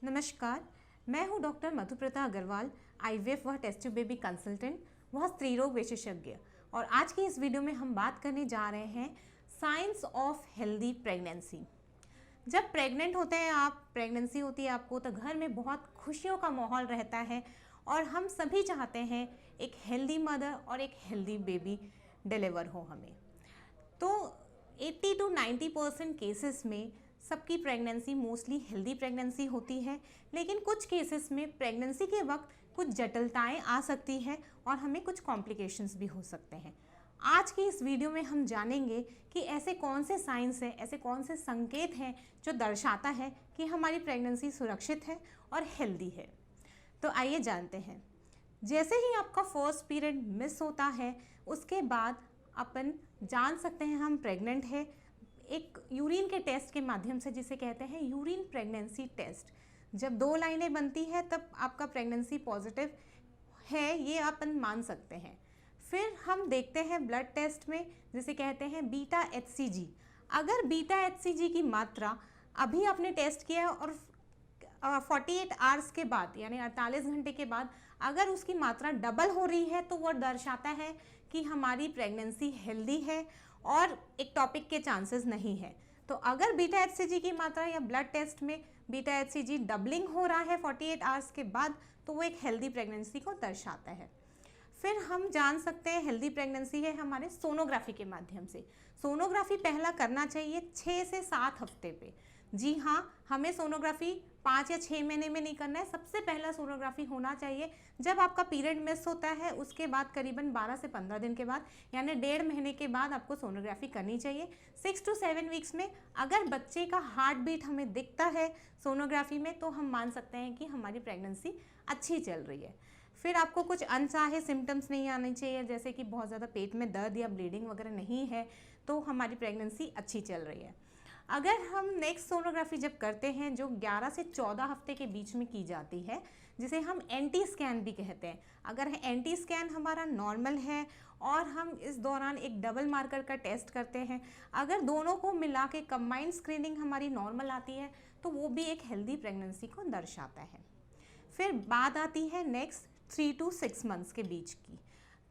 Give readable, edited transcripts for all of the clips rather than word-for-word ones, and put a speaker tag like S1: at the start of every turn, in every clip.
S1: नमस्कार, मैं हूं डॉक्टर मधुप्रता अग्रवाल, आईवीएफ व टेस्ट ट्यूब बेबी कंसल्टेंट व स्त्री रोग विशेषज्ञ। और आज की इस वीडियो में हम बात करने जा रहे हैं साइंस ऑफ हेल्दी प्रेगनेंसी। जब प्रेग्नेंट होते हैं आप, प्रेगनेंसी होती है आपको, तो घर में बहुत खुशियों का माहौल रहता है और हम सभी चाहते हैं एक हेल्दी मदर और एक हेल्दी बेबी डिलीवर हो हमें। तो 80 to 90% केसेस में सबकी प्रेगनेंसी मोस्टली हेल्दी प्रेगनेंसी होती है, लेकिन कुछ केसेस में प्रेगनेंसी के वक्त कुछ जटिलताएं आ सकती है और हमें कुछ कॉम्प्लिकेशंस भी हो सकते हैं। आज की इस वीडियो में हम जानेंगे कि ऐसे कौन से साइंस हैं, ऐसे कौन से संकेत हैं जो दर्शाता है कि हमारी प्रेगनेंसी सुरक्षित है और हेल्दी है। तो आइए जानते हैं। जैसे ही आपका फर्स्ट पीरियड मिस होता है, उसके बाद अपन जान सकते हैं हम प्रेग्नेंट है एक यूरिन के टेस्ट के माध्यम से, जिसे कहते हैं यूरिन प्रेगनेंसी टेस्ट। जब 2 लाइनें बनती है तब आपका प्रेगनेंसी पॉजिटिव है, ये अपन मान सकते हैं। फिर हम देखते हैं ब्लड टेस्ट में, जिसे कहते हैं बीटा HCG। अगर बीटा HCG की मात्रा अभी आपने टेस्ट किया और 48 आवर्स के बाद यानी 48 घंटे के बाद अगर उसकी मात्रा डबल हो रही है, तो वो दर्शाता है कि हमारी प्रेगनेंसी हेल्दी है और एक्टोपिक के चांसेस नहीं है। तो अगर बीटा HCG की मात्रा या ब्लड टेस्ट में बीटा HCG डबलिंग हो रहा है 48 आवर्स के बाद, तो वो एक हेल्दी प्रेगनेंसी को दर्शाता है। फिर हम जान सकते हैं हेल्दी प्रेगनेंसी है हमारे सोनोग्राफी के माध्यम से। सोनोग्राफी पहला करना चाहिए 6 से 7 हफ्ते पे। जी हाँ, हमें सोनोग्राफी 5 या 6 महीने में नहीं करना है। सबसे पहला सोनोग्राफी होना चाहिए जब आपका पीरियड मिस होता है, उसके बाद करीबन 12 से 15 दिन के बाद, यानी 1.5 महीने के बाद आपको सोनोग्राफी करनी चाहिए। 6 to 7 वीक्स में अगर बच्चे का हार्ट बीट हमें दिखता है सोनोग्राफी में, तो हम मान सकते हैं कि हमारी प्रेगनेंसी अच्छी चल रही है। फिर आपको कुछ अनचाहे सिम्टम्स नहीं आने चाहिए, जैसे कि बहुत ज़्यादा पेट में दर्द या ब्लीडिंग वगैरह नहीं है, तो हमारी प्रेगनेंसी अच्छी चल रही है। अगर हम नेक्स्ट सोनोग्राफी जब करते हैं, जो 11 से 14 हफ्ते के बीच में की जाती है, जिसे हम एंटी स्कैन भी कहते हैं। अगर एंटी स्कैन हमारा नॉर्मल है और हम इस दौरान एक डबल मार्कर का टेस्ट करते हैं, अगर दोनों को मिला के कंबाइंड स्क्रीनिंग हमारी नॉर्मल आती है, तो वो भी एक हेल्दी प्रेगनेंसी को दर्शाता है। फिर बात आती है नेक्स्ट 3 to 6 मंथ्स के बीच की।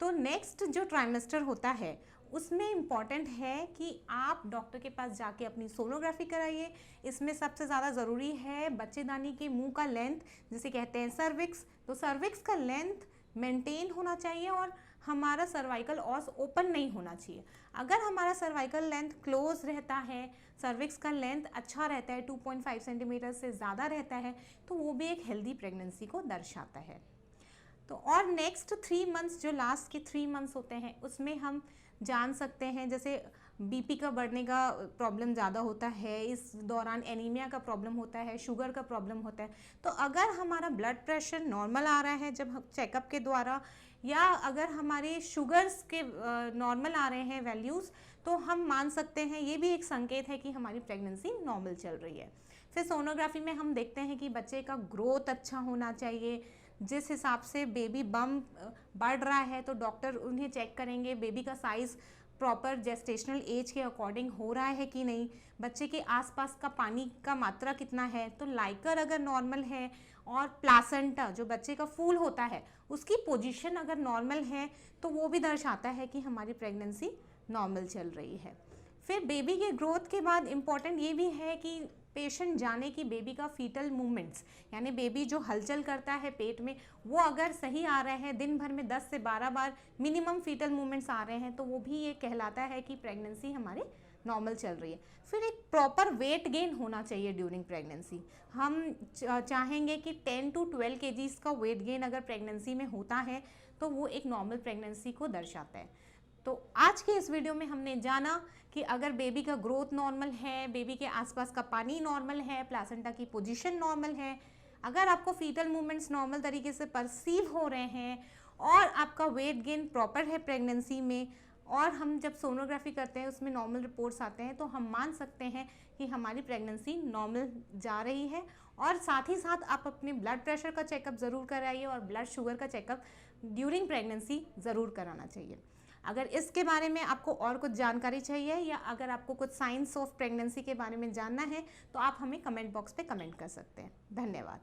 S1: तो नेक्स्ट जो ट्राइमेस्टर होता है, उसमें इम्पॉर्टेंट है कि आप डॉक्टर के पास जाके अपनी सोनोग्राफी कराइए। इसमें सबसे ज़्यादा ज़रूरी है बच्चेदानी के मुंह का लेंथ, जिसे कहते हैं सर्विक्स। तो सर्विक्स का लेंथ मेंटेन होना चाहिए और हमारा सर्वाइकल ऑस ओपन नहीं होना चाहिए। अगर हमारा सर्वाइकल लेंथ क्लोज रहता है, सर्विक्स का लेंथ अच्छा रहता है, 2.5 सेंटीमीटर से ज़्यादा रहता है, तो वो भी एक हेल्दी प्रेगनेंसी को दर्शाता है। तो और नेक्स्ट 3 मंथ्स, जो लास्ट के 3 मंथ्स होते हैं, उसमें हम जान सकते हैं, जैसे बीपी का बढ़ने का प्रॉब्लम ज़्यादा होता है, इस दौरान एनीमिया का प्रॉब्लम होता है, शुगर का प्रॉब्लम होता है। तो अगर हमारा ब्लड प्रेशर नॉर्मल आ रहा है जब हम चेकअप के द्वारा, या अगर हमारे शुगर्स के नॉर्मल आ रहे हैं वैल्यूज़, तो हम मान सकते हैं ये भी एक संकेत है कि हमारी प्रेगनेंसी नॉर्मल चल रही है। फिर सोनोग्राफी में हम देखते हैं कि बच्चे का ग्रोथ अच्छा होना चाहिए। जिस हिसाब से बेबी बम्प बढ़ रहा है, तो डॉक्टर उन्हें चेक करेंगे बेबी का साइज़ प्रॉपर जेस्टेशनल एज के अकॉर्डिंग हो रहा है कि नहीं, बच्चे के आसपास का पानी का मात्रा कितना है, तो लाइकर अगर नॉर्मल है, और प्लासेंटा जो बच्चे का फूल होता है उसकी पोजीशन अगर नॉर्मल है, तो वो भी दर्शाता है कि हमारी प्रेगनेंसी नॉर्मल चल रही है। फिर बेबी के ग्रोथ के बाद इम्पॉर्टेंट ये भी है कि पेशेंट जाने कि बेबी का फीटल मूवमेंट्स, यानी बेबी जो हलचल करता है पेट में, वो अगर सही आ रहे हैं, दिन भर में 10 से 12 बार मिनिमम फीटल मूवमेंट्स आ रहे हैं, तो वो भी ये कहलाता है कि प्रेगनेंसी हमारी नॉर्मल चल रही है। फिर एक प्रॉपर वेट गेन होना चाहिए ड्यूरिंग प्रेगनेंसी। हम चाहेंगे कि 10 to 12 kgs का वेट गेन अगर प्रेगनेंसी में होता है, तो वो एक नॉर्मल प्रेगनेंसी को दर्शाता है। तो आज के इस वीडियो में हमने जाना कि अगर बेबी का ग्रोथ नॉर्मल है, बेबी के आसपास का पानी नॉर्मल है, प्लासेंटा की पोजीशन नॉर्मल है, अगर आपको फीटल मूवमेंट्स नॉर्मल तरीके से परसीव हो रहे हैं, और आपका वेट गेन प्रॉपर है प्रेगनेंसी में, और हम जब सोनोग्राफी करते हैं उसमें नॉर्मल रिपोर्ट्स आते हैं, तो हम मान सकते हैं कि हमारी प्रेगनेंसी नॉर्मल जा रही है। और साथ ही साथ आप अपने ब्लड प्रेशर का चेकअप ज़रूर कराइए और ब्लड शुगर का चेकअप ड्यूरिंग प्रेगनेंसी ज़रूर कराना चाहिए। अगर इसके बारे में आपको और कुछ जानकारी चाहिए या अगर आपको कुछ साइंस ऑफ प्रेगनेंसी के बारे में जानना है तो आप हमें कमेंट बॉक्स पे कमेंट कर सकते हैं। धन्यवाद।